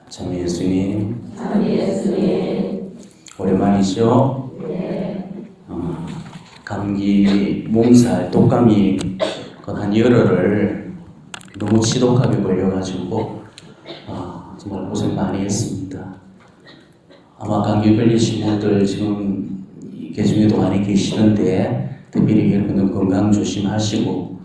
참 예수님. 오랜만이죠? 네. 감기, 몸살, 독감이 한 열흘을 너무 지독하게 걸려가지고 정말 고생 많이 했습니다. 아마 감기 걸리신 분들 지금 계중에도 많이 계시는데 특별히 여러분은 건강 조심하시고,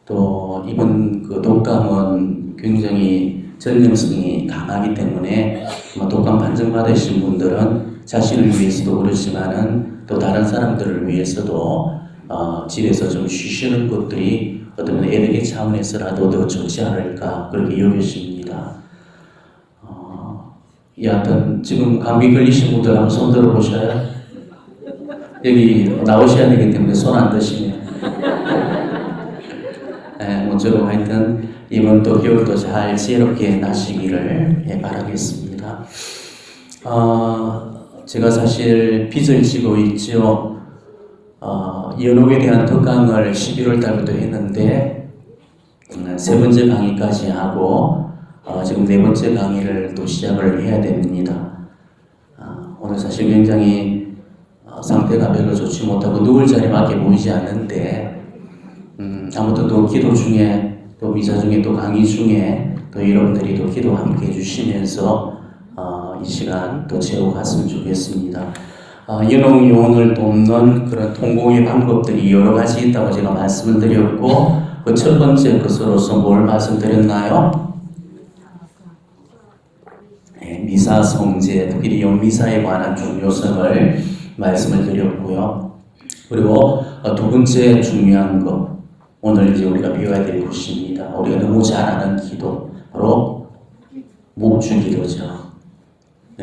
또 이번 독감은 굉장히 전염성이 강하기 때문에 독감 판정 받으신 분들은 자신을 위해서도 그렇지만은 또 다른 사람들을 위해서도 집에서 좀 쉬시는 것들이 어떤 애들의 차원에서라도 더 좋지 않을까 그렇게 여겨집니다. 여하튼 지금 감기 걸리신 분들 한번 손 들어보셔요. 여기 나오셔야 되기 때문에 손 안 드시면. 모쪼록 하여튼 이번 또 겨울도 잘 지혜롭게 나시기를 바라겠습니다. 제가 사실 빚을 지고 있죠. 연옥에 대한 특강을 11월 달부터 했는데 세 번째 강의까지 하고 지금 네 번째 강의를 또 시작을 해야 됩니다. 오늘 사실 굉장히 상태가 별로 좋지 못하고 누울 자리밖에 보이지 않는데 아무튼 또 기도 중에 또 미사 중에 또 강의 중에 또 여러분들이 또 기도 함께 해주시면서 이 시간 또 채워갔으면 좋겠습니다. 연옥 영혼을 돕는 그런 통공의 방법들이 여러 가지 있다고 제가 말씀을 드렸고, 그 첫 번째 것으로서 뭘 말씀드렸나요? 미사 성제, 특히 연미사에 관한 중요성을 말씀을 드렸고요. 그리고 두 번째 중요한 것, 오늘 이제 우리가 배워야 될 것입니다. 우리가 너무 잘 아는 기도, 바로 묵주기도죠.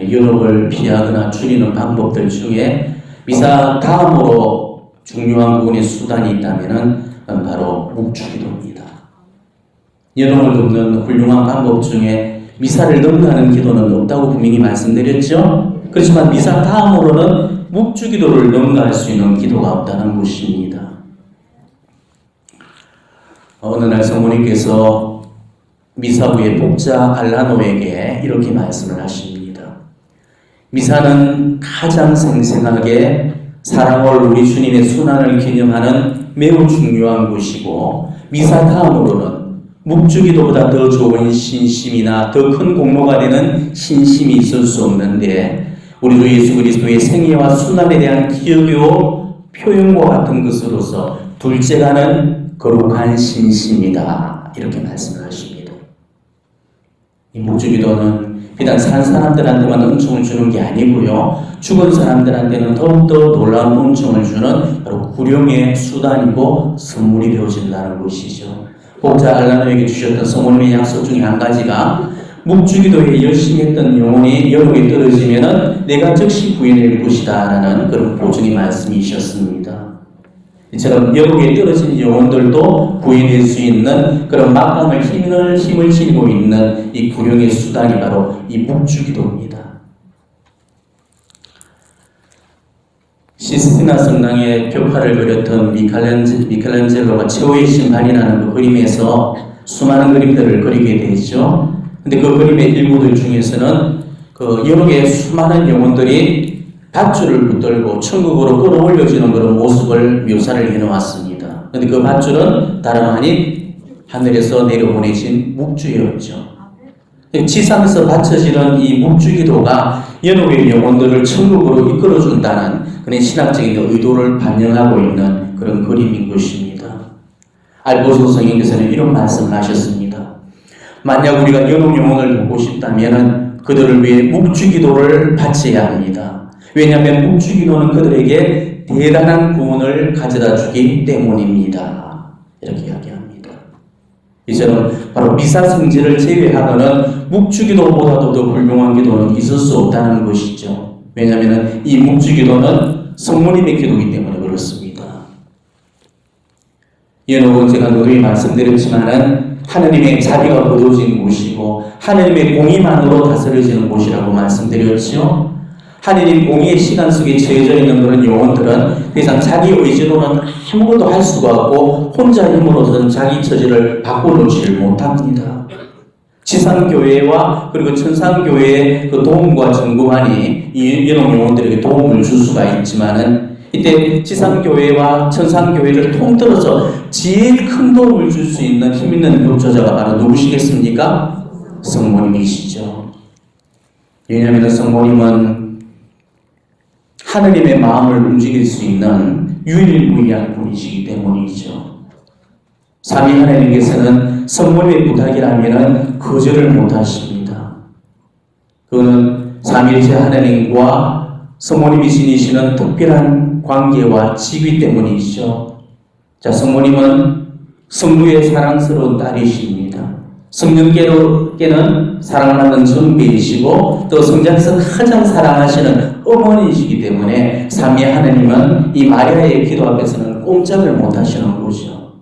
연옥을 피하거나 줄이는 방법들 중에 미사 다음으로 중요한 부분의 수단이 있다면 바로 묵주기도입니다. 연옥을 돕는 훌륭한 방법 중에 미사를 넘나는 기도는 없다고 분명히 말씀드렸죠. 그렇지만 미사 다음으로는 묵주기도를 넘나갈 수 있는 기도가 없다는 것입니다. 어느 날 성모님께서 미사 후에 복자 알라노에게 이렇게 말씀을 하십니다. 미사는 가장 생생하게 사랑할 우리 주님의 순환을 기념하는 매우 중요한 것이고, 미사 다음으로는 묵주기도보다 더 좋은 신심이나 더 큰 공로가 되는 신심이 있을 수 없는데, 우리 주 예수 그리스도의 생애와 순환에 대한 기억요 표현과 같은 것으로서 둘째가는 거룩한 신심이다, 이렇게 말씀을 하십니다. 이 묵주기도는 비단 산 사람들한테만 은총을 주는 게 아니고요, 죽은 사람들한테는 더욱더 놀라운 은총을 주는 바로 구령의 수단이고 선물이 되어진다는 것이죠. 복자 알라노에게 주셨던 성모님의 약속 중에 한 가지가 묵주기도에 열심히 했던 영혼이 연옥에 떨어지면은 내가 즉시 구해낼 것이다 라는 그런 보증의 말씀이셨습니다. 이처럼 연옥에 떨어진 영혼들도 구해낼 수 있는 그런 막강한 힘을 지니고 있는 이 구령의 수단이 바로 이 묵주기도입니다. 시스티나 성당의 벽화를 그렸던 미켈란젤로가 최후의 심판이라는 그 그림에서 수많은 그림들을 그리게 되죠. 근데 그 그림의 일부들 중에서는 그 연옥의 수많은 영혼들이 밧줄을 붙들고 천국으로 끌어올려지는 그런 모습을 묘사를 해놓았습니다. 그런데 그 밧줄은 다름 아닌 하늘에서 내려보내진 묵주였죠. 지상에서 바쳐지는 이 묵주기도가 연옥의 영혼들을 천국으로 이끌어준다는 그런 신학적인 의도를 반영하고 있는 그런 그림인 것입니다. 알보소 성인께서는 이런 말씀을 하셨습니다. 만약 우리가 연옥 영혼을 보고 싶다면 그들을 위해 묵주기도를 바쳐야 합니다. 왜냐하면 묵주기도는 그들에게 대단한 구원을 가져다 주기 때문입니다. 이렇게 이야기합니다. 이처럼 바로 미사 성제를 제외하고는 묵주기도보다도 더 훌륭한 기도는 있을 수 없다는 것이죠. 왜냐하면 이 묵주기도는 성모님의 기도이기 때문에 그렇습니다. 연옥은 제가 누누이 말씀드렸지만은 하느님의 자비가 거두어진 곳이고 하느님의 공의만으로 다스려지는 곳이라고 말씀드렸죠. 하느님 공의의 시간 속에 처해져 있는 그런 영혼들은 더 이상 자기 의지로는 아무것도 할 수가 없고 혼자 힘으로서는 자기 처지를 바꿔놓지를 못합니다. 지상교회와 그리고 천상교회의 그 도움과 전구만이 이런 영혼들에게 도움을 줄 수가 있지만은 이때 지상교회와 천상교회를 통틀어서 제일 큰 도움을 줄 수 있는 힘 있는 협조자가 바로 누구시겠습니까? 성모님이시죠. 왜냐하면 성모님은 하느님의 마음을 움직일 수 있는 유일무이한 분이시기 때문이죠. 삼위 하나님께서는 성모님의 부탁이라면 거절을 못하십니다. 그거는 삼위일체 하나님과 성모님이 지니시는 특별한 관계와 직위 때문이죠. 자, 성모님은 성부의 사랑스러운 딸이십니다. 성령께는 사랑하는 정배이시고 또 성자께서 가장 사랑하시는 어머니이시기 때문에 삼위 하나님은 이 마리아의 기도 앞에서는 꼼짝을 못하시는 거죠.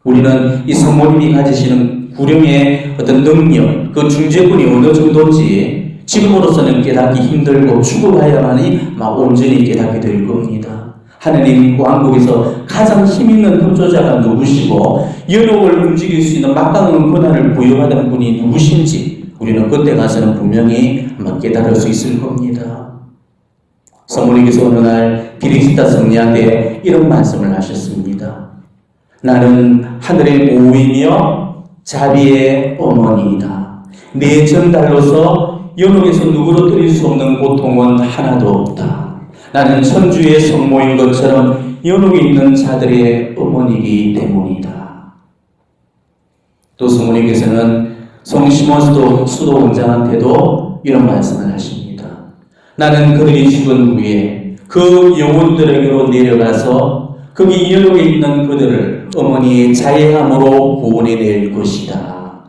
우리는 이 성모님이 가지시는 구령의 어떤 능력, 그 중재권이 어느 정도인지 지금으로서는 깨닫기 힘들고 죽어봐야만이 막 온전히 깨닫게 될 겁니다. 하느님 왕국에서 가장 힘있는 협조자가 누구시고 연옥을 움직일 수 있는 막강한 권한을 부여받은 분이 누구신지 우리는 그때 가서는 분명히 아마 깨달을 수 있을 겁니다. 성모님께서 어느 날 비리시타 성녀한테 이런 말씀을 하셨습니다. 나는 하늘의 모이며 자비의 어머니이다. 내 전달로서 연옥에서 누구로 뜰 수 없는 고통은 하나도 없다. 나는 천주의 성모인 것처럼 연옥에 있는 자들의 어머니이기 때문이다. 또 성모님께서는 성시몬 수도 원장한테도 이런 말씀을 하십니다. 나는 그들이 죽은 후에 그 영혼들에게로 내려가서 거기 연옥에 있는 그들을 어머니의 자애함으로 구원해낼 것이다.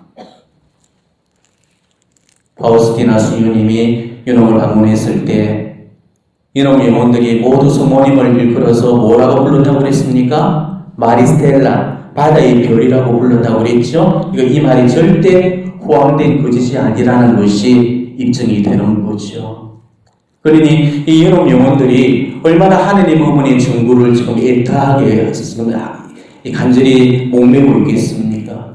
파우스티나 수녀님이 연옥을 방문했을 때 연옥 영혼들이 모두 성모님을 일컬어서 뭐라고 불렀다고 그랬습니까? 마리스텔라, 바다의 별이라고 불렀다고 그랬죠? 이 말이 절대 호황된 거짓이 아니라는 것이 입증이 되는 거죠. 그러니 이 연옥 영혼들이 얼마나 하느님 어머니의 정부를 지금 애타하게 지금 간절히 목매고 있겠습니까?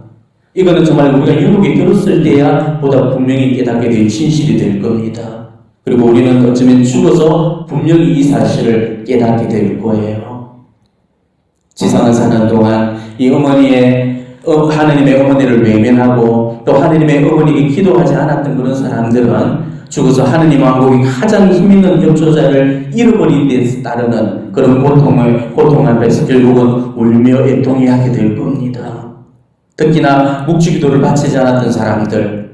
이거는 정말 우리가 연옥에 들었을 때야 보다 분명히 깨닫게 될 진실이 될 겁니다. 그리고 우리는 어쩌면 죽어서 분명히 이 사실을 깨닫게 될 거예요. 지상을 사는 동안 이 어머니의 하느님의 어머니를 외면하고 또 하느님의 어머니에게 기도하지 않았던 그런 사람들은 죽어서 하느님 왕국의 가장 힘있는 협조자를 잃어버린 데 따르는 그런 고통 앞에서 결국은 울며 애통해 하게 될 겁니다. 특히나 묵주기도를 바치지 않았던 사람들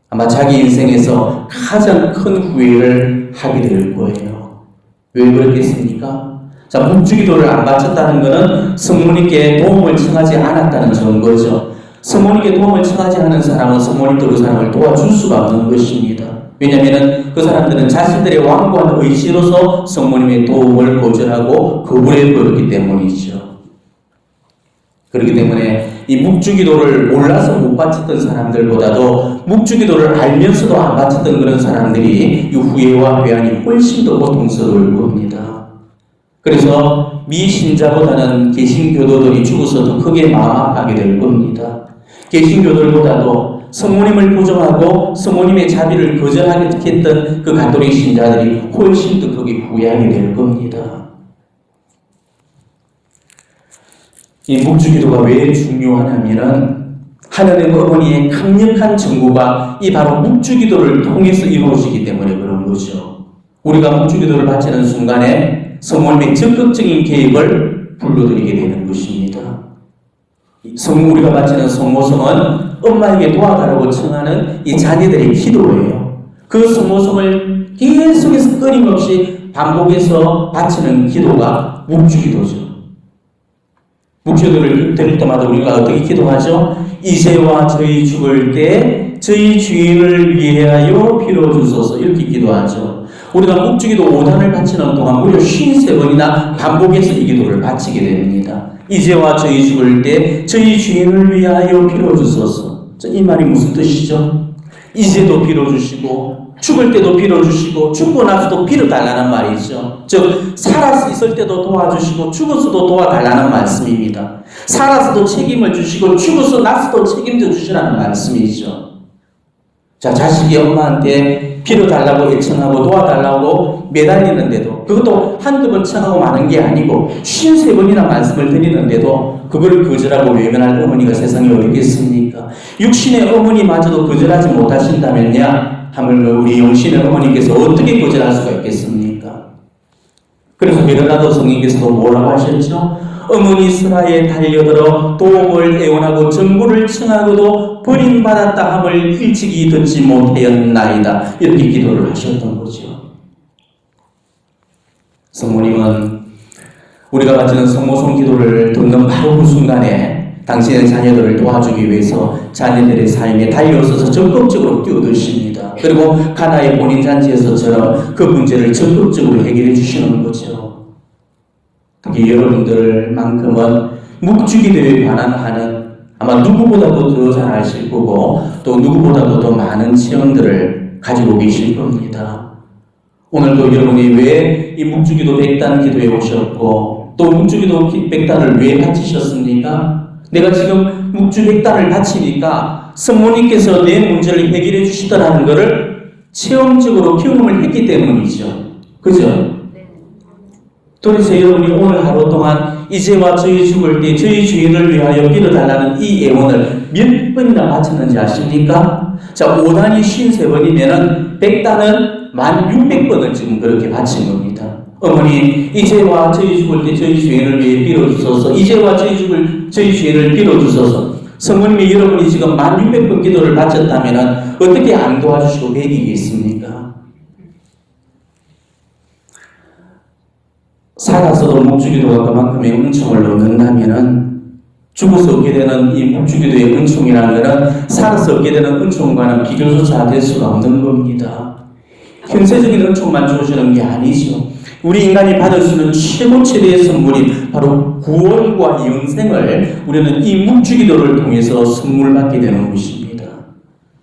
아마 자기 인생에서 가장 큰 후회를 하게 될 거예요. 왜 그렇겠습니까? 자, 묵주기도를 안 바쳤다는 것은 성모님께 도움을 청하지 않았다는 증거죠. 성모님께 도움을 청하지 않은 사람은 성모님도 그 사람을 도와줄 수가 없는 것입니다. 왜냐하면 그 사람들은 자신들의 완고한 의지로서 성모님의 도움을 거절하고 거부해버렸기 때문이죠. 그렇기 때문에 이 묵주기도를 몰라서 못 바쳤던 사람들보다도 묵주기도를 알면서도 안 바쳤던 그런 사람들이 이 후회와 회한이 훨씬 더 고통스러울 겁니다. 그래서 미신자보다는 개신교도들이 죽어서도 크게 마음 아파하게 될 겁니다. 개신교들보다도 성모님을 부정하고 성모님의 자비를 거절하겠던 그 가톨릭 신자들이 훨씬 더 크게 후회하게 될 겁니다. 이 묵주기도가 왜 중요하냐면 하나님 어머니의 강력한 정부가 이 바로 묵주기도를 통해서 이루어지기 때문에 그런 거죠. 우리가 묵주기도를 바치는 순간에 성모님의 적극적인 개입을 불러들이게 되는 것입니다. 우리가 바치는 성모성은 엄마에게 도와달라고 청하는 이 자녀들의 기도예요. 그 성모성을 계속해서 끊임없이 반복해서 바치는 기도가 묵주기도죠. 묵주기도를 드릴 때마다 우리가 어떻게 기도하죠? 이제와 저희 죽을 때 저희 주인을 위하여 빌어주소서 이렇게 기도하죠. 우리가 묵주기도 5단을 바치는 동안 무려 53번이나 반복해서 이 기도를 바치게 됩니다. 이제와 저희 죽을 때 저희 주인을 위하여 빌어주소서. 이 말이 무슨 뜻이죠? 이제도 빌어주시고 죽을 때도 빌어주시고 죽고 나서도 빌어달라는 말이죠. 즉 살아 있을 때도 도와주시고 죽어서도 도와달라는 말씀입니다. 살아서도 책임을 주시고 죽어서 나서도 책임져 주시라는 말씀이죠. 자, 자식이 엄마한테 빌어달라고 애청하고 도와달라고 매달리는데도, 그것도 한두 번 청하고 마는 게 아니고 53번이나 말씀을 드리는데도 그걸 거절하고 외면할 어머니가 세상에 어디 있겠습니까? 육신의 어머니마저도 거절하지 못하신다면야 하물며 우리 영신의 어머니께서 어떻게 거절할 수가 있겠습니까? 그래서 베드라도 성령께서도 뭐라고 하셨죠? 어머니 수라에 달려들어 도움을 애원하고 전부를 청하고도 버림받았다 함을 일찍이 듣지 못하였나이다. 이렇게 기도를 하셨던 거죠. 성모님은 우리가 바치는 성모송 기도를 듣는 바로 그 순간에 당신의 자녀들을 도와주기 위해서 자녀들의 삶에 달려서서 적극적으로 뛰어드십니다. 그리고 가나의 본인 잔치에서처럼 그 문제를 적극적으로 해결해 주시는 거죠. 특히 여러분들만큼은 묵주기도에 관한 하는 아마 누구보다도 더 잘 아실 거고 또 누구보다도 더 많은 체험들을 가지고 계실 겁니다. 오늘도 여러분이 왜 이 묵주기도 100단 기도에 오셨고 또 묵주기도 100단을 왜 바치셨습니까? 내가 지금 묵주 100단을 바치니까 성모님께서 내 문제를 해결해 주시더라는 것을 체험적으로 경험을 했기 때문이죠. 그죠? 도대체 여러분이 오늘 하루 동안 이제와 저희 죽을 때 저희 주인을 위하여 빌어달라는 이 애원을 몇 번이나 바쳤는지 아십니까? 자, 5단이 53번이면은 100단은 1600번을 지금 그렇게 바친 겁니다. 어머니, 이제와 저희 죽을 때 저희 주인을 위해 빌어주소서. 이제와 저희 주인을 빌어주소서. 성모님이 여러분이 지금 1600번 기도를 바쳤다면은 어떻게 안 도와주시고 배기겠습니까? 살아서도 묵주기도가 그만큼의 은총을 얻는다면은 죽어서 얻게 되는 이 묵주기도의 은총이라는 것은 살아서 얻게 되는 은총과는 비교조차 될 수가 없는 겁니다. 현세적인 은총만 주시는 게 아니죠. 우리 인간이 받을 수 있는 최고 최대의 선물이 바로 구원과 영생을 우리는 이 묵주기도를 통해서 선물 받게 되는 것입니다.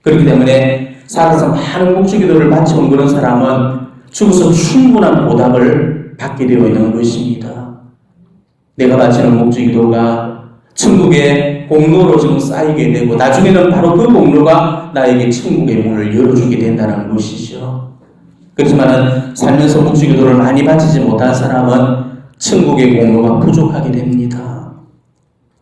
그렇기 때문에 살아서 많은 묵주기도를 바쳐온 그런 사람은 죽어서 충분한 보답을 받게 되어 있는 것입니다. 내가 바치는 묵주기도가 천국의 공로로 지금 쌓이게 되고 나중에는 바로 그 공로가 나에게 천국의 문을 열어주게 된다는 것이죠. 그렇지만 살면서 묵주기도를 많이 바치지 못한 사람은 천국의 공로가 부족하게 됩니다.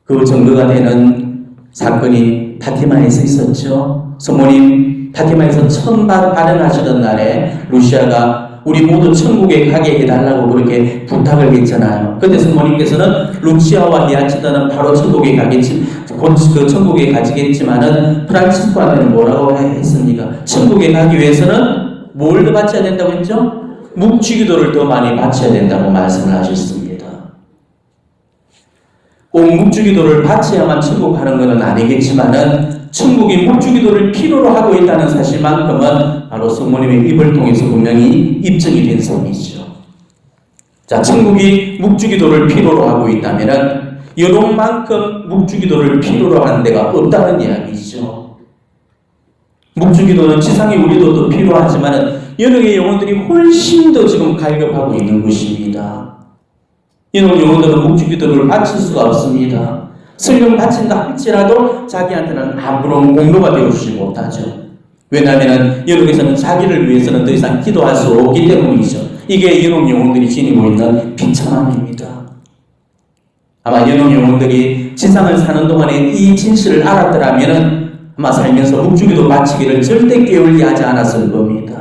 그 증거가 되는 사건이 파티마에서 있었죠. 성모님 파티마에서 처음 발행하시던 날에 루시아가 우리 모두 천국에 가게 해달라고 그렇게 부탁을 했잖아요. 그때 성모님께서는 루시아와 히아치다는 바로 천국에 가겠지, 곧 그 천국에 가지겠지만은 프란치스코한테는 뭐라고 했습니까? 천국에 가기 위해서는 뭘 더 바쳐야 된다고 했죠? 묵주기도를 더 많이 바쳐야 된다고 말씀을 하셨습니다. 꼭 묵주기도를 바쳐야만 천국 가는 것은 아니겠지만은 천국이 묵주기도를 필요로 하고 있다는 사실만큼은 바로 성모님의 입을 통해서 분명히 입증이 된 셈이죠. 자, 천국이 묵주기도를 필요로 하고 있다면은 여론만큼 묵주기도를 필요로 하는 데가 없다는 이야기죠. 묵주기도는 지상에 우리도 더 필요하지만 여러 개의 영혼들이 훨씬 더 지금 갈급하고 있는 것입니다. 이런 영혼들은 묵주기도를 바칠 수가 없습니다. 설령 바친다 할지라도 자기한테는 아무런 공로가 되어주지 못하죠. 왜냐하면 여러분께서는 자기를 위해서는 더 이상 기도할 수 없기 때문이죠. 이게 이런 영혼들이 지니고 있는 비참함입니다. 아마 이런 영혼들이 지상을 사는 동안에 이 진실을 알았더라면 아마 살면서 묵주기도 바치기를 절대 게을리 하지 않았을 겁니다.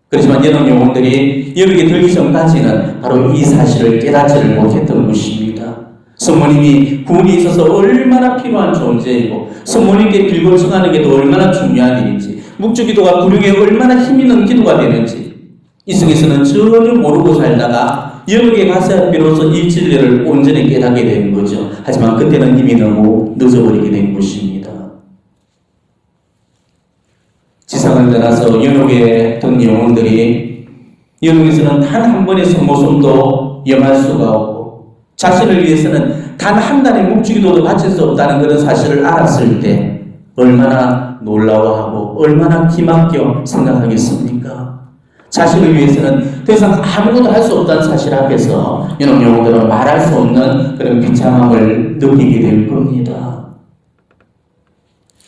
그렇지만 이런 영혼들이 여기에 들기 전까지는 바로 이 사실을 깨닫지를 못했던 것입니다. 성모님이 구원이 있어서 얼마나 필요한 존재이고 성모님께 빌고 청하는 게 또 얼마나 중요한 일인지, 묵주기도가 구력에 얼마나 힘있는 기도가 되는지 이 속에서는 전혀 모르고 살다가 여기에 가서 비로소 이 진리를 온전히 깨닫게 되는 거죠. 하지만 그때는 이미 너무 늦어버리게 된 것입니다. 지상을 떠나서 연옥에 든 영혼들이 연옥에서는 단 한 번의 성모성도 염할 수가 없고 자신을 위해서는 단 한 단의 묵주기도도 바칠 수 없다는 그런 사실을 알았을 때 얼마나 놀라워하고 얼마나 기막혀 생각하겠습니까? 자신을 위해서는 더 이상 아무것도 할 수 없다는 사실 앞에서 이런 영혼들은 말할 수 없는 그런 비참함을 느끼게 될 겁니다.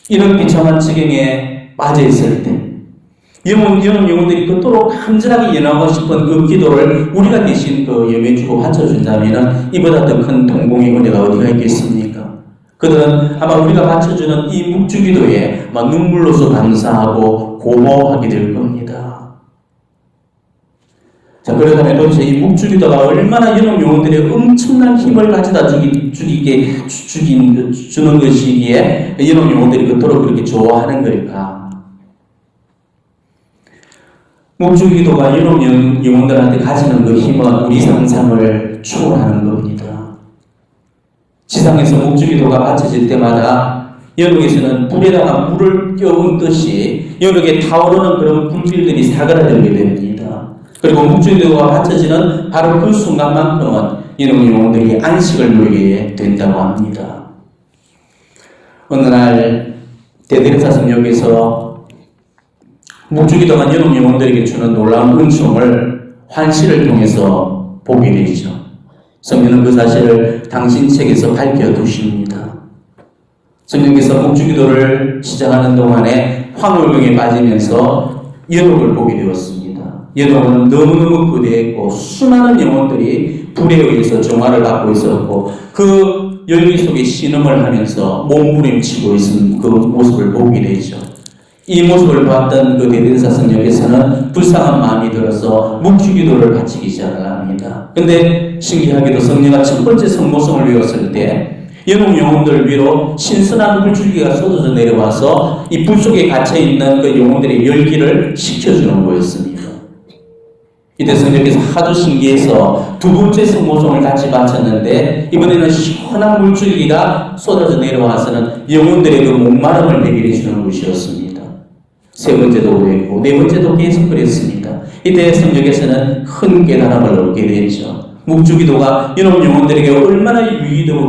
이런 비참한 지경에 빠져 있을 때 이런 영혼들이 그토록 간절하게 연하고 싶은 그 기도를 우리가 대신 예매주고 바쳐준다면 이보다 더 큰 동공의 은혜가 어디가 있겠습니까? 그들은 아마 우리가 바쳐주는 이 묵주기도에 눈물로서 감사하고 고마워하게 될 겁니다. 자, 그렇다면 도대체 이 묵주기도가 얼마나 이런 영혼들의 엄청난 힘을 가져다 주는 것이기에 이런 영혼들이 그토록 그렇게 좋아하는 걸까? 묵주기도가 이런 영혼들한테 가지는 그 힘은 우리 상상을 초월하는 겁니다. 지상에서 묵주기도가 바쳐질 때마다 연옥에서는 불에다가 물을 껴얹듯이 연옥에 타오르는 그런 불길들이 사그라들게 됩니다. 그리고 묵주기도가 바쳐지는 바로 그 순간만큼은 이런 영혼들이 안식을 누리게 된다고 합니다. 어느 날 대데르사 성역에서 묵주기도가 연옥 영혼들에게 주는 놀라운 은총을 환시를 통해서 보게 되죠. 성경은 그 사실을 당신 책에서 밝혀두십니다. 성경에서 묵주기도를 시작하는 동안에 황홀경에 빠지면서 연옥을 보게 되었습니다. 연옥은 너무너무 거대했고 수많은 영혼들이 불에 의해서 정화를 받고 있었고 그 열기 속에 신음을 하면서 몸부림치고 있는 그 모습을 보게 되죠. 이 모습을 봤던 그 대데르사 성역에서는 불쌍한 마음이 들어서 묵주기도를 바치기 시작을 합니다. 근데 신기하게도 성령가 첫 번째 성모성을 외웠을 때 연옥 영혼들 위로 신선한 불줄기가 쏟아져 내려와서 이 불 속에 갇혀있는 그 영혼들의 열기를 식혀주는 거였습니다. 이때 성령께서 하도 신기해서 두 번째 성모성을 같이 바쳤는데 이번에는 시원한 물줄기가 쏟아져 내려와서는 영혼들의 그 목마름을 해결해 주는 것이었습니다. 세 번째도 그랬고 네 번째도 계속 그랬습니다. 이때 성경에서는 큰 깨달음을 얻게 됐죠. 묵주기도가 이런 영혼들에게 얼마나 유의되고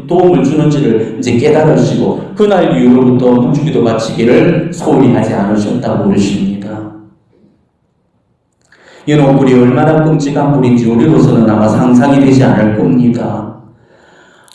도움을 주는지를 이제 깨달으시고 그날 이후로부터 묵주기도 바치기를 소홀히 하지 않으셨다고 그러십니다. 이런 불이 얼마나 끔찍한 불인지 우리로서는 아마 상상이 되지 않을 겁니다.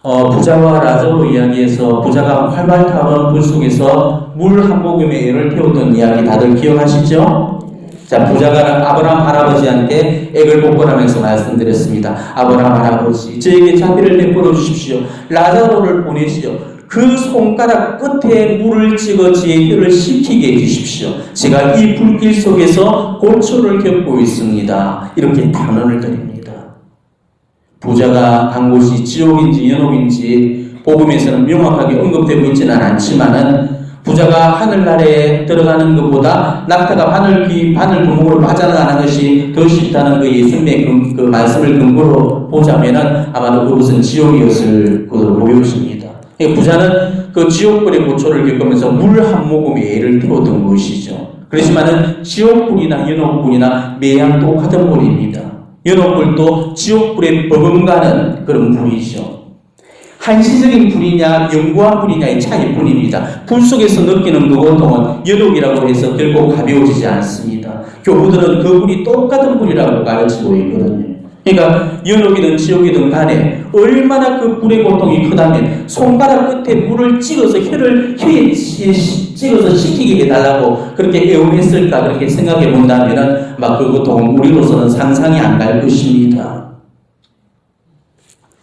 부자와 라자로 이야기에서 부자가 활발 타오르는 불 속에서 물 한 모금에 애를 태웠던 이야기 다들 기억하시죠? 자, 부자가 아브라함 할아버지한테 액을 복권하면서 말씀드렸습니다. 아브라함 할아버지, 저에게 자비를 베풀어 주십시오. 라자로를 보내시오. 그 손가락 끝에 물을 찍어 제 혀를 식히게 해주십시오. 제가 이 불길 속에서 고초를 겪고 있습니다. 이렇게 단언을 드립니다. 부자가 간 곳이 지옥인지 연옥인지 복음에서는 명확하게 언급되고 있지는 않지만은 부자가 하늘나라에 들어가는 것보다 낙타가 바늘 구멍으로 빠져나가는 것이 더 쉽다는 그 예수님의 그 말씀을 근거로 보자면은 아마도 그것은 지옥이었을 것으로 보여집니다. 부자는 그 지옥불의 고초를 겪으면서 물 한 모금에 애를 태웠던 것이죠. 그렇지만은 지옥불이나 연옥불이나 매양 똑같은 불입니다. 연옥불도 지옥불에 버금가는 그런 불이죠. 한시적인 불이냐 영구한 불이냐의 차이뿐입니다. 불 속에서 느끼는 그 고통은 연옥이라고 해서 결국 가벼워지지 않습니다. 교부들은 그 불이 똑같은 불이라고 가르치고 있거든요. 그러니까 연옥이든 지옥이든 간에 얼마나 그 불의 고통이 크다면 손가락 끝에 물을 찍어서 혀에 찍어서 식히게 해달라고 그렇게 애원했을까 그렇게 생각해 본다면 막 그 고통은 우리로서는 상상이 안 갈 것입니다.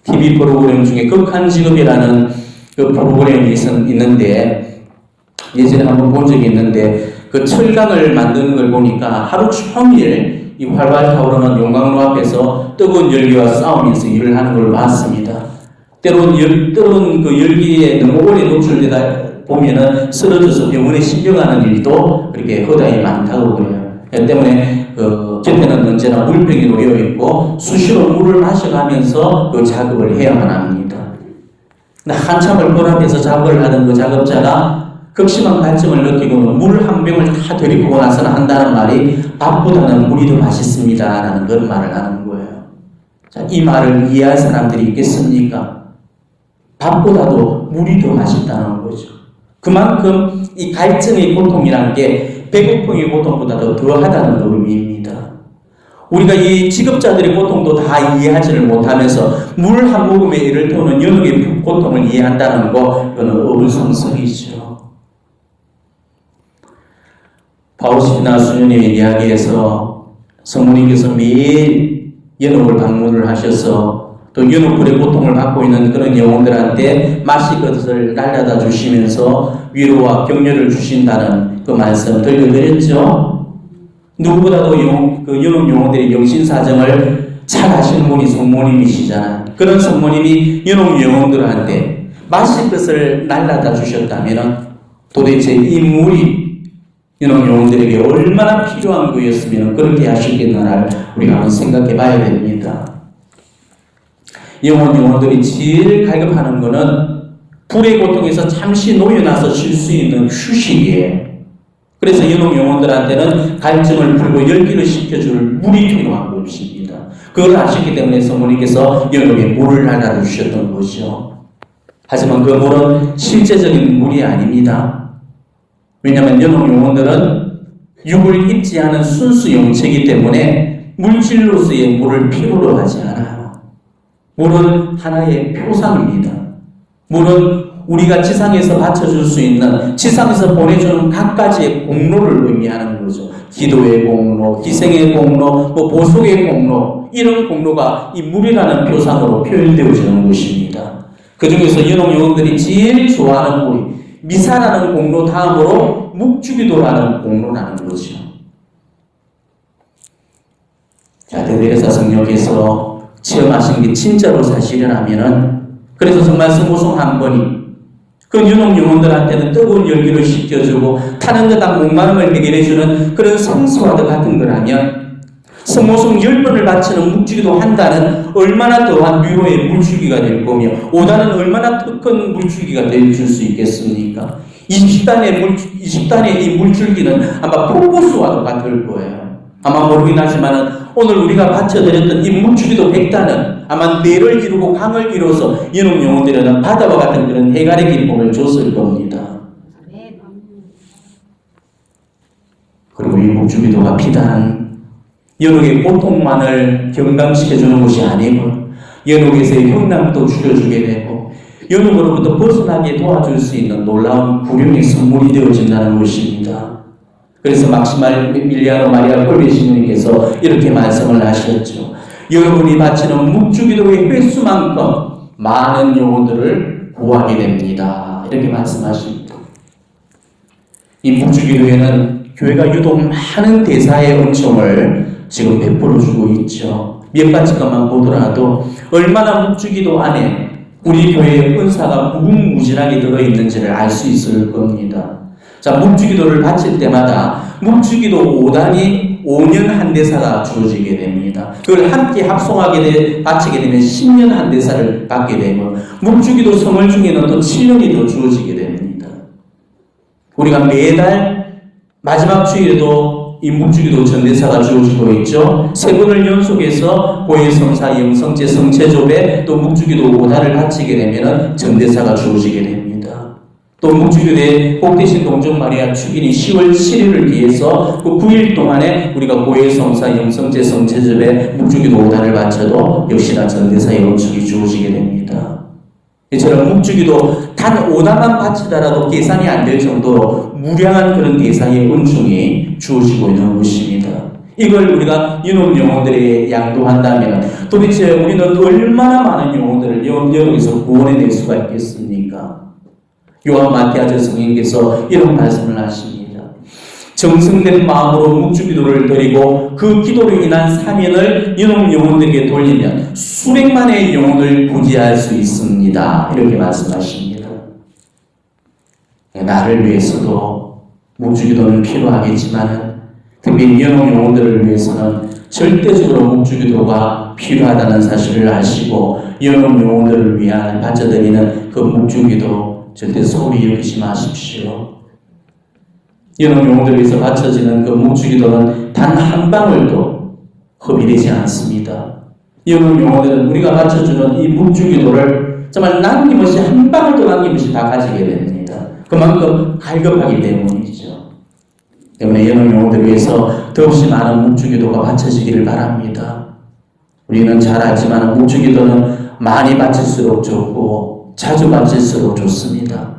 TV 프로그램 중에 극한 직업이라는 그 프로그램이 있는데 예전에 한번 본 적이 있는데 그 철강을 만드는 걸 보니까 하루 종일 이 활발 타오르는 용광로 앞에서 뜨거운 열기와 싸우면서 일을 하는 걸 봤습니다. 때론 그 열기에 너무 오래 노출되다 보면은 쓰러져서 병원에 실려가는 일도 그렇게 허다히 많다고 그래요. 때문에 곁에는 언제나 물병이 놓여 있고 수시로 물을 마셔가면서 그 작업을 해야만 합니다. 한참을 볼 앞에서 작업을 하던 그 작업자가 극심한 갈증을 느끼고는 물 한 병을 다 들이부고 나서는 한다는 말이 밥보다는 물이 더 맛있습니다 라는 그런 말을 하는 거예요. 자, 이 말을 이해할 사람들이 있겠습니까? 밥보다도 물이 더 맛있다는 거죠. 그만큼 이 갈증의 고통이란 게 배고픔의 고통보다도 더하다는 의미입니다. 우리가 이 직업자들의 고통도 다 이해하지를 못하면서 물 한 모금에 이를 태우는 연옥의 고통을 이해한다는 거, 이거는 어불성설이죠. 바오시나 수녀님의 이야기에서 성모님께서 매일 연옥을 방문을 하셔서 또 연옥불의 고통을 받고 있는 그런 영혼들한테 마실 것을 날려다 주시면서 위로와 격려를 주신다는 그 말씀 들려드렸죠. 누구보다도 그 연옥 영혼들의 영신사정을 잘 아시는 분이 성모님이시잖아요. 그런 성모님이 연옥 영혼들한테 마실 것을 날려다 주셨다면 도대체 이 물이 연옥 영혼들에게 얼마나 필요한 거였으면 그렇게 하셨겠나를 우리가 한번 생각해 봐야 됩니다. 영혼들이 제일 갈급하는 것은 불의 고통에서 잠시 놓여나서 쉴 수 있는 휴식이에요. 그래서 연옥 영혼들한테는 갈증을 풀고 열기를 식혀줄 물이 필요한 것입니다. 그걸 아셨기 때문에 성모님께서 연옥에 물을 날아 주셨던 거죠. 하지만 그 물은 실제적인 물이 아닙니다. 왜냐하면 연옥 영혼들은 육을 입지 않은 순수 영체이기 때문에 물질로서의 물을 필요로 하지 않아요. 물은 하나의 표상입니다. 물은 우리가 지상에서 바쳐줄 수 있는, 지상에서 보내주는 각가지의 공로를 의미하는 거죠. 기도의 공로, 희생의 공로, 보속의 공로, 이런 공로가 이 물이라는 표상으로 표현되어지는 것입니다. 그 중에서 연옥 영혼들이 제일 좋아하는 물이 미사라는 공로 다음으로 묵주기도라는 공로라는 거죠. 자, 대대레사 성령께서 체험하신 게 진짜로 사실이라면은, 그래서 정말 성모송 한 번이 그 연옥 영혼들한테는 뜨거운 열기를 식혀주고 타는 듯한 목마름을 해결해주는 그런 성소와도 같은 거라면, 성모송 10번을 바치는 묵주기도 한다는 얼마나 더한 위로의 물주기가 될 거며, 5단은 얼마나 더 큰 물주기가 될 수 있겠습니까? 20단의 이 물줄기는 아마 폭포수와도 같을 거예요. 아마 모르긴 하지만은 오늘 우리가 바쳐드렸던 이 물주기도 100단은 아마 내를 이루고 강을 이루어서 연옥 영혼들에는 바다와 같은 그런 해갈의 기쁨을 줬을 겁니다. 그리고 이 물주기도가 비단 연옥의 고통만을 경감시켜주는 것이 아니고 연옥에서의 형남도 줄여주게 되고 연옥으로부터 벗어나게 도와줄 수 있는 놀라운 구령의 선물이 되어진다는 것입니다. 그래서 막시말 밀리아노 마리아 꼴베 신부님께서 이렇게 말씀을 하셨죠. 여러분이 바치는 묵주기도의 횟수만큼 많은 영혼들을 구하게 됩니다. 이렇게 말씀하십니다. 이 묵주기도에는 교회가 유독 많은 대사의 은총을 지금 베풀어주고 있죠. 몇 가지 것만 보더라도 얼마나 묵주기도 안에 우리 교회의 은사가 무궁무진하게 들어있는지를 알 수 있을 겁니다. 자, 묵주기도를 바칠 때마다 묵주기도 5단이 5년 한 대사가 주어지게 됩니다. 그걸 함께 합송하게 바치게 되면 10년 한 대사를 받게 되고, 묵주기도 성월 중에는 또 7년이 더 주어지게 됩니다. 우리가 매달 마지막 주일에도 이 묵주기도 전대사가 주어지고 있죠. 3번을 연속해서 고해성사, 영성제, 성체조배, 또 묵주기도 5단을 바치게 되면 전대사가 주어지게 됩니다. 또 묵주기도의 복되신 동정 마리아 축일이 10월 7일을 기해서 그 9일 동안에 우리가 고해성사, 영성제, 성체조배, 묵주기도 5단을 바쳐도 역시나 전대사의 은총이 주어지게 됩니다. 이처럼 묵주기도 단 5단만 바치더라도 계산이 안 될 정도로 무량한 그런 대사의 은총이 주어지고 있는 것입니다. 이걸 우리가 연옥 영혼들에게 양도한다면 도대체 우리는 얼마나 많은 영혼들을 연옥에서 구원해낼 수가 있겠습니까? 요한 마티아저 성령께서 이런 말씀을 하십니다. 정성된 마음으로 묵주기도를 드리고 그 기도로 인한 사면을 연옥 영혼들에게 돌리면 수백만의 영혼을 구제할 수 있습니다. 이렇게 말씀하십니다. 나를 위해서도 묵주기도는 필요하겠지만 특히 연옥 영혼들을 위해서는 절대적으로 묵주기도가 필요하다는 사실을 아시고 연옥 영혼들을 위한 바쳐드리는 그 묵주기도 절대 소홀히 여기지 마십시오. 연옥 영혼들을 위해서 바쳐지는 그 묵주기도는 단 한 방울도 허비되지 않습니다. 연옥 영혼들은 우리가 바쳐주는 이 묵주기도를 정말 남김없이 한 방울도 남김없이 다 가지게 됩니다. 그만큼 갈급하기 때문이죠. 때문에 연옥 영혼들을 위해서 더없이 많은 묵주기도가 바쳐지기를 바랍니다. 우리는 잘 알지만 묵주기도는 많이 바칠수록 좋고 자주 바칠수록 좋습니다.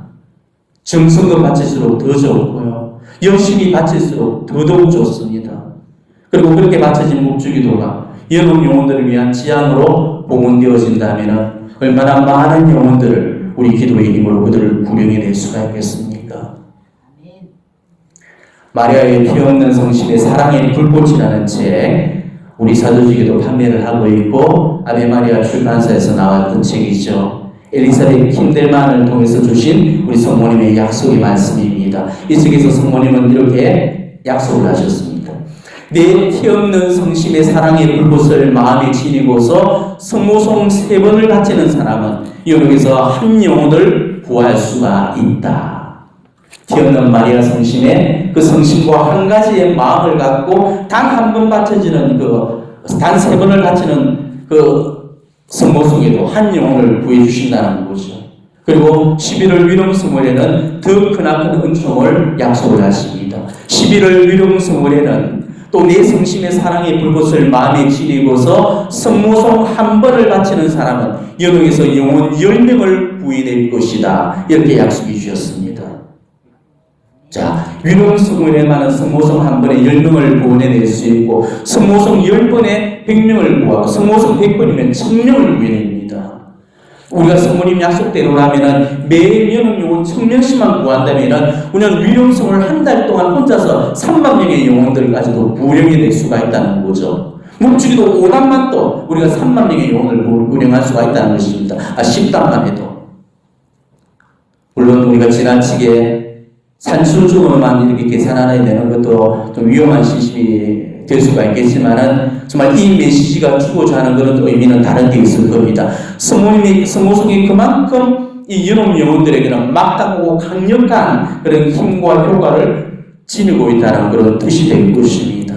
정성껏 바칠수록 더 좋고요. 열심히 바칠수록 더더욱 좋습니다. 그리고 그렇게 바쳐진 묵주기도가 연옥 영혼들을 위한 지향으로 봉헌되어진다면 얼마나 많은 영혼들을 우리 기도의 힘으로 그들을 구령해낼 수가 있겠습니까? 마리아의 피없는 성심의 사랑의 불꽃이라는 책, 우리 사도지기도 판매를 하고 있고 아베 마리아 출판사에서 나왔던 책이죠. 엘리사벳 킨델만을 통해서 주신 우리 성모님의 약속의 말씀입니다. 이 책에서 성모님은 이렇게 약속을 하셨습니다. 내 피없는 성심의 사랑의 불꽃을 마음에 지니고서 성모송 3번을 바치는 사람은 여기서 한 영혼을 구할 수가 있다. 피없는 마리아 성심에 그 성심과 한 가지의 마음을 갖고 단 한 번 바쳐지는 단 3번을 바치는 그 성모송에도 한 영혼을 구해주신다는 거죠. 그리고 11월 위령성월에는 더 크나큰 은총을 약속을 하십니다. 11월 위령성월에는 또 내 성심의 사랑의 불꽃을 마음에 지니고서 성모송 한 번을 바치는 사람은 연옥에서 영혼 10명을 구해낼 것이다. 이렇게 약속해 주셨습니다. 자, 위령성월에만은 성모송 한 번에 10명을 구해낼 수 있고 성모송 10번에 100명을 구하고 성모송 100번이면 1000명을 구해냅니다. 우리가 성모님 약속대로라면은 매일 연옥 영혼 1000명씩만 구한다면은 우리는 위령성을 한 달 동안 혼자서 3만 명의 영혼들까지도 구령해낼 수가 있다는 거죠. 묵주기도 5단만 또 우리가 3만 명의 영혼을 구령할 수가 있다는 것입니다. 10단만 해도. 물론 우리가 지나치게 산술적으로만 이렇게 계산하게 되는 것도 좀 위험한 시심이 될 수가 있겠지만은 정말 이 메시지가 주고자 하는 그런 의미는 다른 데 있을 겁니다. 성모송이 그만큼 이 연옥 영혼들에게는 막다고 강력한 그런 힘과 효과를 지니고 있다는 그런 뜻이 될 것입니다.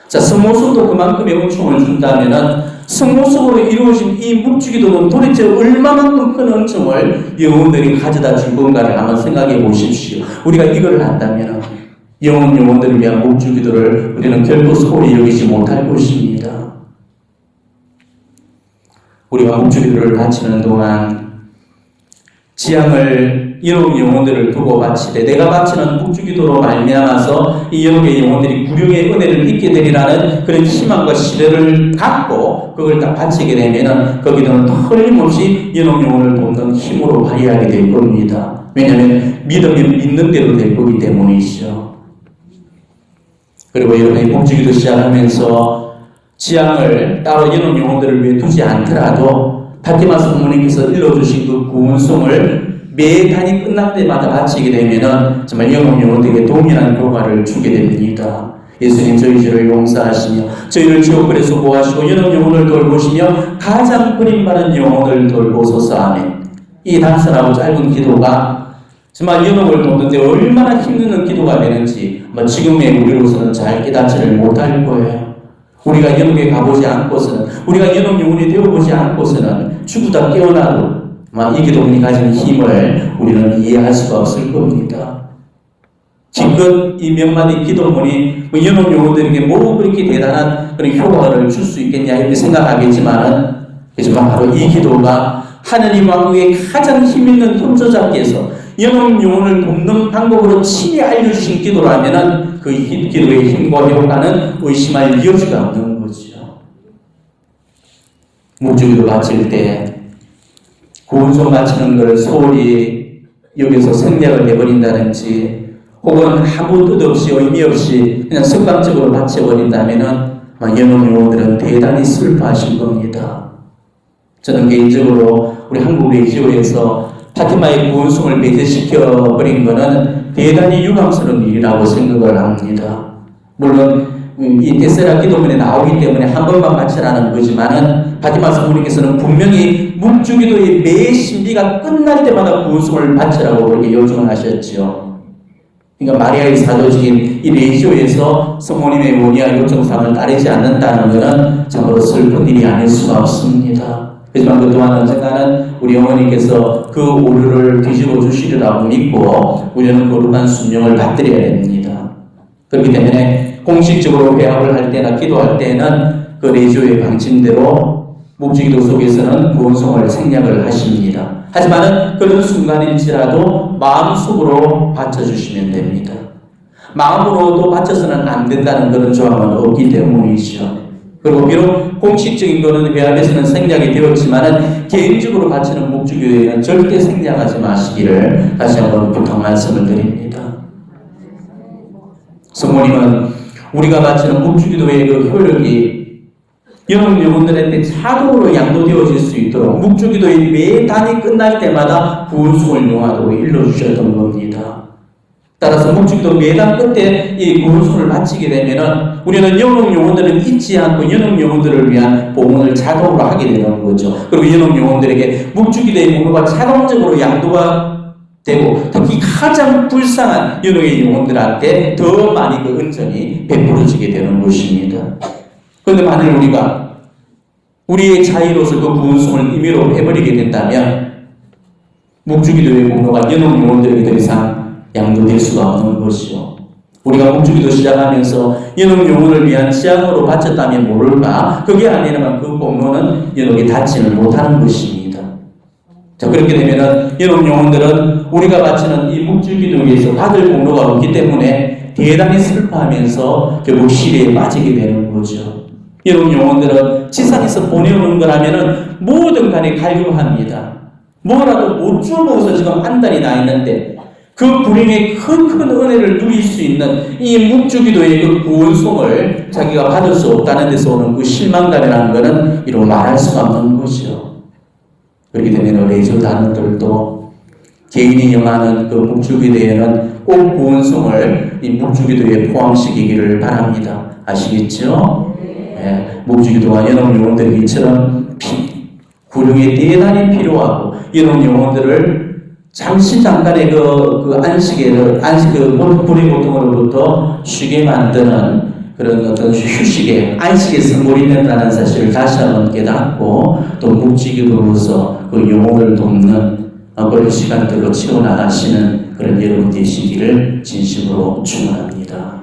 자, 성모송도 그만큼의 은총을 준다면은 성모송으로 이루어진 이 묵주기도는 도대체 얼마만큼 큰 은총을 영혼들이 가져다 줄 건가를 한번 생각해 보십시오. 우리가 이걸 한다면은 영혼들을 위한 묵주기도를 우리는 결코 소홀히 여기지 못할 것입니다. 우리가 묵주기도를 바치는 동안 지향을 연옥 영혼들을 두고 바치되 내가 바치는 묵주기도로 말미암아서 이 연옥의 영혼들이 구령의 은혜를 입게 되리라는 그런 희망과 신뢰를 갖고 그걸 딱 바치게 되면은 거기는 틀림없이 연옥 영혼을 돕는 힘으로 발휘하게 될 겁니다. 왜냐하면 믿으면 믿는 대로 될 거기 때문이죠. 그리고 여러분이 묵주기도 시작하면서 지향을 따로 연옥 영혼들을 위해 두지 않더라도 파티마 성모님께서 일러주신 그 구원송을 매 단이 끝날 때마다 바치게 되면은 정말 연옥 영혼들에게 동일한 효과를 주게 됩니다. 예수님 저희 죄를 용서하시며 저희를 지옥불에서 구하시고 연옥 영혼을 돌보시며 가장 버림받은 영혼을 돌보소서. 아멘. 이 단순하고 짧은 기도가 정말 연옥을 돕는데 얼마나 힘든 기도가 되는지 지금의 우리로서는 잘 깨닫지를 못할 거예요. 우리가 연옥에 가보지 않고서는, 우리가 연옥 영혼이 되어보지 않고서는 죽으다 깨어나도 이 기도문이 가진 힘을 우리는 이해할 수가 없을 겁니다. 지금 이 몇 마디 기도문이 연옥 영혼들에게 뭐 그렇게 대단한 그런 효과를 줄 수 있겠냐 이렇게 생각하겠지만은, 하지만 바로 이 기도가 하느님 왕국의 가장 힘있는 형제자께서 연옥 영혼을 돕는 방법으로 친히 알려주신 기도라면은 그 기도의 힘과 효과는 의심할 여지가 없는 거죠. 묵주기도 바칠 때 구원송 바치는 걸 소홀히 여기서 생략을 해버린다든지 혹은 아무 뜻 없이 의미 없이 그냥 습관적으로 바쳐버린다면은 연옥 영혼들은 대단히 슬퍼하실 겁니다. 저는 개인적으로 우리 한국 레지오에서 파티마의 구원송을 배제시켜버린 것은 대단히 유감스러운 일이라고 생각을 합니다. 물론 이 데세라 기도문에 나오기 때문에 한 번만 바치라는 거지만은 파티마 성모님께서는 분명히 묵주기도의 매 신비가 끝날 때마다 구원송을 바치라고 그렇게 요청을 하셨죠. 그러니까 마리아의 사도직인 이 레지오에서 성모님의 원의와 요청사항을 따르지 않는다는 것은 참으로 슬픈 일이 아닐 수가 없습니다. 하지만 그동안 언젠가는 우리 어머니께서 그 오류를 뒤집어 주시리라고 믿고 우리는 거룩한 순종을 받들여야 됩니다. 그렇기 때문에 공식적으로 회합을 할 때나 기도할 때는 그 레지오의 방침대로 묵주기도 속에서는 구원송을 생략을 하십니다. 하지만 그런 순간일지라도 마음속으로 바쳐주시면 됩니다. 마음으로도 바쳐서는 안 된다는 그런 조항은 없기 때문이죠. 그리고 비록 공식적인 거는 회합에서는 생략이 되었지만은 개인적으로 바치는 묵주기도에는 절대 생략하지 마시기를 다시 한번 부탁 말씀을 드립니다. 성모님은 우리가 바치는 묵주기도의 그 효력이 영혼들한테 자동으로 양도되어질 수 있도록 묵주기도의 매 단이 끝날 때마다 구원송을 용하도록 일러주셨던 겁니다. 따라서 묵주기도 매단 끝에 이 구원송을 바치게 되면은 우리는 영혼들을 잊지 않고 영혼들을 위한 봉헌을 자동으로 하게 되는 거죠. 그리고 영혼들에게 묵주기도의 공로가 자동적으로 양도가 되고 특히 가장 불쌍한 영혼들한테 더 많이 그 은전이 베풀어지게 되는 것입니다. 그런데 만일 우리가 우리의 자의로서 그 구원송을 임의로 해버리게 된다면 묵주기도의 공로가 영혼들에게 더 이상 양도될 수가 없는 것이요. 우리가 묵주기도 시작하면서 영혼을 위한 지향으로 바쳤다면 모를까 그게 아니라면 그 공로는 연옥에 닿지는 못하는 것입니다. 자, 그렇게 되면은 영혼들은 우리가 바치는 이 묵주기도에서 받을 공로가 없기 때문에 대단히 슬퍼하면서 결국 시리에 빠지게 되는 거죠. 영혼들은 지상에서 보내오는 거라면은 뭐든 간에 갈급합니다. 뭐라도 못 주워먹어서 지금 한 달이 나 있는데 그 불행의 큰 은혜를 누릴 수 있는 이 묵주기도의 그 구원송을 자기가 받을 수 없다는 데서 오는 그 실망감이라는 것은 이로 말할 수가 없는 것이죠. 그렇게 되면 레이저 단원들도 개인이 영하는 그 묵주기도에는 꼭 구원송을 이 묵주기도에 포함시키기를 바랍니다. 아시겠죠? 네. 묵주기도가 영혼들에게 이처럼 구령에 대단히 필요하고 영혼들을 잠깐의 그 불의 고통으로부터 쉬게 만드는 그런 어떤 휴식의 안식의 선물이 된다는 사실을 다시 한번 깨닫고 또 묵주기도로서 그 영혼을 돕는 그런 시간들로 채워나가시는 그런 여러분 되시기를 진심으로 축원합니다.